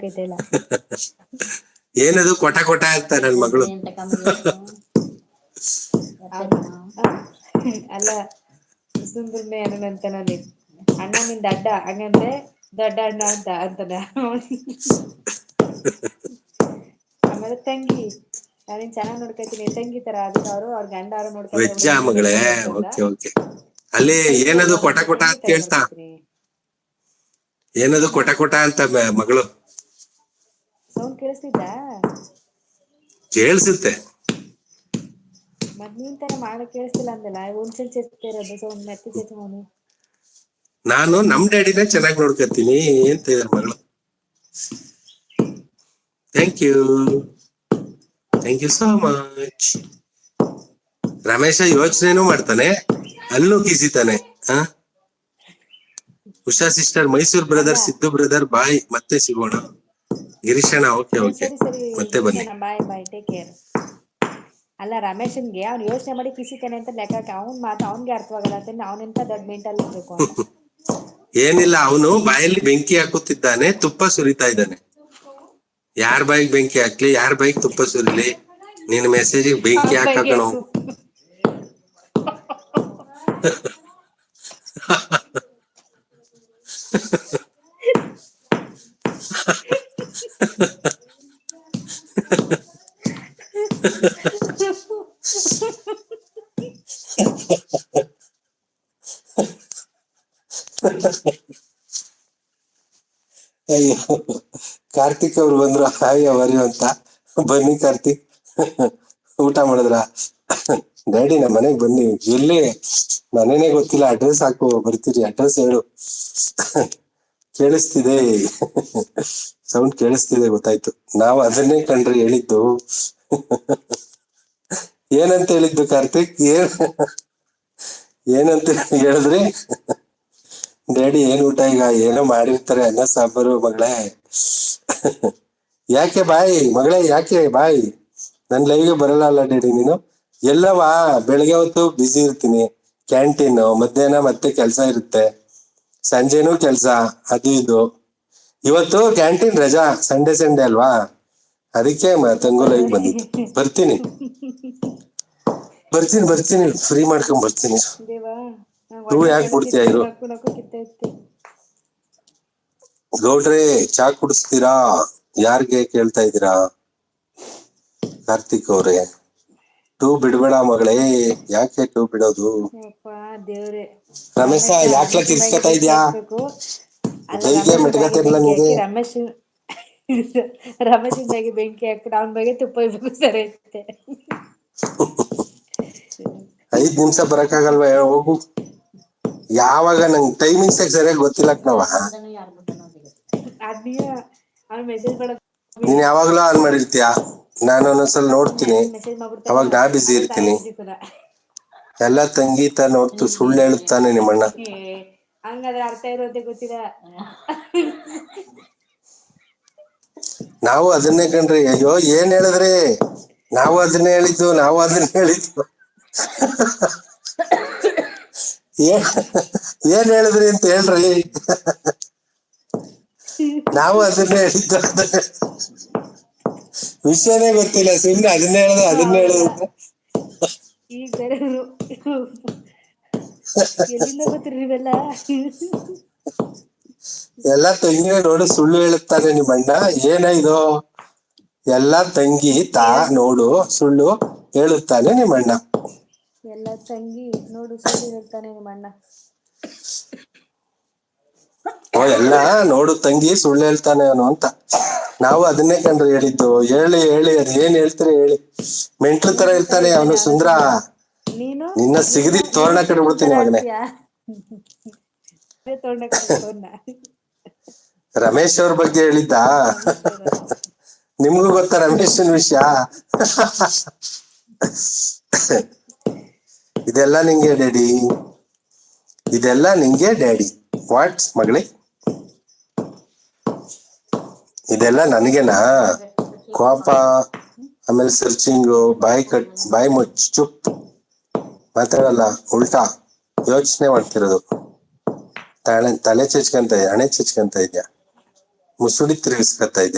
ಕೈತೆಲ್ಲ ಏನದು ಕೊಟ ಕೊಟ ಅಂತ ನನ್ ಮಗಳು. ಅಲ್ಲ ಸುಂದರನೇ ಅನ್ನಂತ ನೋಡಿ ಅಣ್ಣ ನಿನ್ ದಡ್ಡ ಹಂಗಂದ್ರೆ ದೊಡ್ಡ ಅಣ್ಣ ಅಂತದ ಆಮೇಲೆ ತಂಗಿ ನಾನಿನ್ ಚೆನ್ನಾಗ್ ನೋಡ್ಕೊತೀನಿ ತಂಗಿ ತರ ಅದಕ್ಕೆ ಅವ್ರ ಗಂಡ ಅವ್ರು ನೋಡ್ಕೊತಾರೆ ವೆಜ್ಜಾ ಮಗಳೇ? Okay okay. ಅಲ್ಲಿ ಏನದು ಕೊಟ ಕೊಟ ಅಂತ ಕೇಳ್ತಾ? ಏನದು ಕೊಟ ಕೊಟ ಅಂತ ಮಗಳು? ಸೌಂಡ್ ಕೇಳಿಸ್ತಿದ್ದ? ಕೇಳಿಸುತ್ತೆ. ಮತ್ ನೀನ್ ತರ ಮಾಡಕ್ ಕೇಳಿಸ್ತಿಲ್ಲ ಅಂದಲ್ಲ ಒಂದ್ಸಲ ಚೆಚ್ತಾ ಇರೋದು ಸೌಂಡ್ ಮೆತ್ತ ಚೆಚ್ಮನು. ನಾನು ನಮ್ ಡ್ಯಾಡಿನ ಚೆನ್ನಾಗಿ ನೋಡ್ಕೊತೀನಿ ಅಂತ ಇದಾರೆ ಮಗಳು. Thank you so much. Ramesh ಯೋಚನೆನೂ ಮಾಡ್ತಾನೆ, ಅಲ್ಲೂ ಕಿಸಿತಾನೆ. ಉಷಾ ಸಿಸ್ಟರ್, ಮೈಸೂರ್ ಅಲ್ಲ ಬ್ರದರ್, ಸಿದ್ದು ಬ್ರದರ್ ಬಾಯ್, ಮತ್ತೆ ಸಿಗೋಣ. ಗಿರೀಶಣ್ಣ ಓಕೆ ಓಕೆ, ಸರಿ ಸರಿ ಮತ್ತೆ ಬನ್ನಿ. ಗಿರೀಶಣ್ಣ ಬಾಯ್ ಟೇಕ್ ಕೇರ್. ಅಲ್ಲ ರಮೇಶನ್ಗೆ ಅವ್ನು ಯೋಚನೆ ಮಾಡಿ ಕಿಸಿತಾನೆ ಅಂತ ಲೆಕ್ಕಕ್ಕೆ ಅವ್ನ್ ಮಾತು ಅವ್ನ್ಗೆ ಅರ್ಥವಾಗಲ್ಲ ಅಂತ ಅವ್ನೆಂತ ದೊಡ್ಡ ಮೆಂಟಲ್ ಇರ್ಬೇಕು ಅಂತ. ಏನಿಲ್ಲ, ಅವನು ಬಾಯಲ್ಲಿ ಬೆಂಕಿ ಹಾಕುತ್ತಿದ್ದಾನೆ, ತುಪ್ಪ ಸುರಿತಾ ಇದ್ದಾನೆ. ಯಾರ ಬಾಯಿಗೆ ಬೆಂಕಿ ಹಾಕ್ಲಿ, ಯಾರ ಬಾಯಿಗೆ ತುಪ್ಪ ಸುರಿಲಿ, ನಿನ್ ಮೆಸೇಜ್ ಬೆಂಕಿ ಅವ್ನ್ ಬಗ್ಗೆ ಹಾಕಣ. ಅಯ್ಯೋ, ಕಾರ್ತಿಕ್ ಅವ್ರು ಬಂದ್ರು. ಹಾಯ್ ಅವರಿ ಅಂತ. ಬನ್ನಿ ಕಾರ್ತಿಕ್, ಊಟ ಮಾಡಿದ್ರ? ಡ್ಯಾಡಿ ನಮ್ಮ ಮನೆಗ್ ಬನ್ನಿ. ಎಲ್ಲಿ ಮನೆನೇ ಗೊತ್ತಿಲ್ಲ, ಅಡ್ರೆಸ್ ಹಾಕು ಬರ್ತೀರಿ. ಅಡ್ರೆಸ್ ಹೇಳು. ಕೇಳಿಸ್ತಿದೆ, ಸೌಂಡ್ ಕೇಳಿಸ್ತಿದೆ ಗೊತ್ತಾಯ್ತು. ನಾವು ಅದನ್ನೇ ಕಣ್ರಿ ಹೇಳಿದ್ದು. ಏನಂತ ಹೇಳಿದ್ದು ಕಾರ್ತಿಕ್? ಏನಂತ ಹೇಳಿದ್ರಿ? ಡ್ಯಾಡಿ ಏನ್ ಊಟ? ಈಗ ಏನೋ ಮಾಡಿರ್ತಾರೆ, ಅನ್ನ ಸಾಂಬಾರು. ಮಗಳೇ ಯಾಕೆ ಬಾಯ್? ಮಗಳೇ ಯಾಕೆ ಬಾಯ್? ನನ್ ಲೈವ್ಗೆ ಬರಲ್ಲ ಅಲ್ಲ ಡ್ಯಾಡಿ ನೀನು? ಎಲ್ಲವಾ? ಬೆಳಗ್ಗೆ ಹೊತ್ತು ಬಿಸಿ ಇರ್ತೀನಿ, ಕ್ಯಾಂಟೀನ್. ಮಧ್ಯಾಹ್ನ ಮತ್ತೆ ಕೆಲ್ಸ ಇರುತ್ತೆ, ಸಂಜೆನೂ ಕೆಲ್ಸ, ಅದು ಇದು. ಇವತ್ತು ಕ್ಯಾಂಟೀನ್ ರಜಾ, ಸಂಡೇ ಅಲ್ವಾ, ಅದಕ್ಕೆ ತಂಗು ಲೈವ್ ಬಂದಿತ್ತು. ಬರ್ತೀನಿ ಫ್ರೀ ಮಾಡ್ಕೊಂಡ್ ಬರ್ತೀನಿ. ದೇವಾ ನೀವು ಹೊಟ್ಟೆ ಯಾಕೆ ಬಿಡ್ತೀಯ? ಕೆಡತಿತ್ತು ಇರು. ನಕ್ಕು ನಕ್ಕು ಕಿತ್ತೈತಿ. ಗೌಡ್ರೆ ಚಾ ಕುಡಿಸ್ತೀರಾ? ಯಾರ್ಗೆ ಕೇಳ್ತಾ ಇದ್ದೀರಾ? ಕಾರ್ತಿಕ್ ಅವ್ರೆ, ಟೂ ಬಿಡ್ಬೇಡ ಮಗಳೇ. ಯಾಕೆ ಟೂ ಬಿಡೋದು? ದೇವ್ರೆ, ರಮೇಶ ಯಾಕ್ಲ ರಮೇಶನ್ ಬಾಯಿಗೆ ಕಿರ್ಸ್ಕೊತಾ ಬೆಂಕಿ ಇದ್ಯಾ? ಹಾಕ್ಬೇಕು. ಅಲ್ಲ ಕೈಗೆ ರಮೇಶನ್ ಬಾಯಿಗೆ ಮೆಟ್ಕತಿರ್ಲ ಬೆಂಕಿ ನಿಂಗೆ. ಹಾಕಿ ರಮೇಶನ್ ಬಾಯಿಗೆ ಬೆಂಕಿ ಹಾಕ್ಬಿಟ್ಟು ಅವನ ಬಾಯಿಗೆ ತುಪ್ಪ ಇರ್ಬೇಕು ಸರಿ ಐತೆ. 5 ನಿಮಿಷ ಬರಕ್ಕಾಗಲ್ವಾ? ಹೋಗು. ಯಾವಾಗ? ನಂಗೆ ಟೈಮಿಂಗ್ಸ್ ಸರಿಯಾಗಿ ಗೊತ್ತಿಲ್ಲ ಕಣವ. ಅವ್ನು ಮೆಸೇಜ್ ಮಾಡೋದು ನೀನ್ ಯಾವಾಗ್ಲೂ ಆನ್ ಮಾಡಿರ್ತೀಯ, ನಾನು ಒಂದೊಂದ್ಸಲ ನೋಡ್ತೀನಿ, ಮೆಸೇಜ್ ಮಾಡ್ಬಿಡ್ತಾನ. ಅವಾಗ ನಾ ಬಿಸಿ ಆಮೇಲೆ ತಾನೇ ಇರ್ತೀನಿ. ಬಿಸಿ ಕೂಡ ಎಲ್ಲ ತಂಗೀತ ನೋಡ್ತು ಸುಳ್ಳು ಹೇಳುತ್ತಾನೆ ನಿಮ್ಮಣ್ಣ. ಹಂಗಾದ್ರೆ ಅರ್ಥ ಇರೋದೇ ಗೊತ್ತಿಲ್ಲ. ನಾವು ಅದನ್ನೇ ಕಣ್ರಿ. ಅಯ್ಯೋ ಏನ್ ಹೇಳಿದ್ರಿ? ನಾವು ಅದನ್ನೇ ಹೇಳಿದ್ದು. ಏನ್ ಹೇಳಿದ್ರಿ ಅಂತ ಹೇಳ್ರಿ. ನಾವು ಅದನ್ನೇ ಹೇಳಿದ್ದು. ವಿಷಯನೇ ಗೊತ್ತಿಲ್ಲ, ಸುಮ್ಮನೆ ಅದನ್ನೇ ಹೇಳೋದು. ಈಗ ಬೇರೆ ಎಲ್ಲಿಂದ ಗೊತ್ತಿರಿ ನೀವೆಲ್ಲ? ಎಲ್ಲ ತಂಗಿನ ನೋಡು ಸುಳ್ಳು ಹೇಳುತ್ತಾನೆ ನಿಮ್ಮಣ್ಣ. ಏನಾಯ್ತು? ಎಲ್ಲ ತಂಗಿ ನೋಡು ಸುಳ್ಳು ಹೇಳುತ್ತಾನೆ ನಿಮ್ಮಣ್ಣ. ಎಲ್ಲ ತಂಗಿ ನೋಡು ಸುಳ್ಳು ಹೇಳ್ತಾನೆ ನಿಮ್ಮಣ್ಣ. ಓ, ಎಲ್ಲ ನೋಡು ತಂಗಿ ಸುಳ್ಳು ಹೇಳ್ತಾನೆ ಅವನು ಅಂತ. ನಾವು ಅದನ್ನೇ ಕಂಡ್ರಿ ಹೇಳಿದ್ದು. ಹೇಳಿ ಅದ್ ಏನ್ ಹೇಳ್ತೀರಿ ಹೇಳಿ. ಮೆಂಟ್ಲು ತರ ಇರ್ತಾನೆ ಅವನು ಸುಂದ್ರ. ನಿನ್ನ ಸಿಗದಿ ತೋರಣ ಕಟ್ಬಿಡ್ತೀನಿ ಮಗನೇ. ರಮೇಶ್ ಅವ್ರ ಬಗ್ಗೆ ಹೇಳಿದ್ದ? ನಿಮ್ಗೂ ಗೊತ್ತಾ ರಮೇಶನ್ ವಿಷಯ? ಇದೆಲ್ಲ ನಿಂಗೆ ಡ್ಯಾಡಿ. ವಾಟ್ಸ್ ಮಗಳೇ? ಇದೆಲ್ಲ ನನಗೆನಾ? ಕೋಪ, ಆಮೇಲೆ ಸರ್ಚಿಂಗು, ಬಾಯಿ ಮುಚ್ಚ್ ಚುಪ್ ಮಾತಾಡಲ್ಲ, ಉಲ್ಟಾ ಯೋಚನೆ ಮಾಡ್ತಿರೋದು. ತಲೆ ಹಣೆ ಚಚ್ಕೊಂತ ಇದ್ಯಾ? ಮುಸುಡಿ ತಿರುಗಿಸ್ಕೊತಾ ಇದ್ದೆ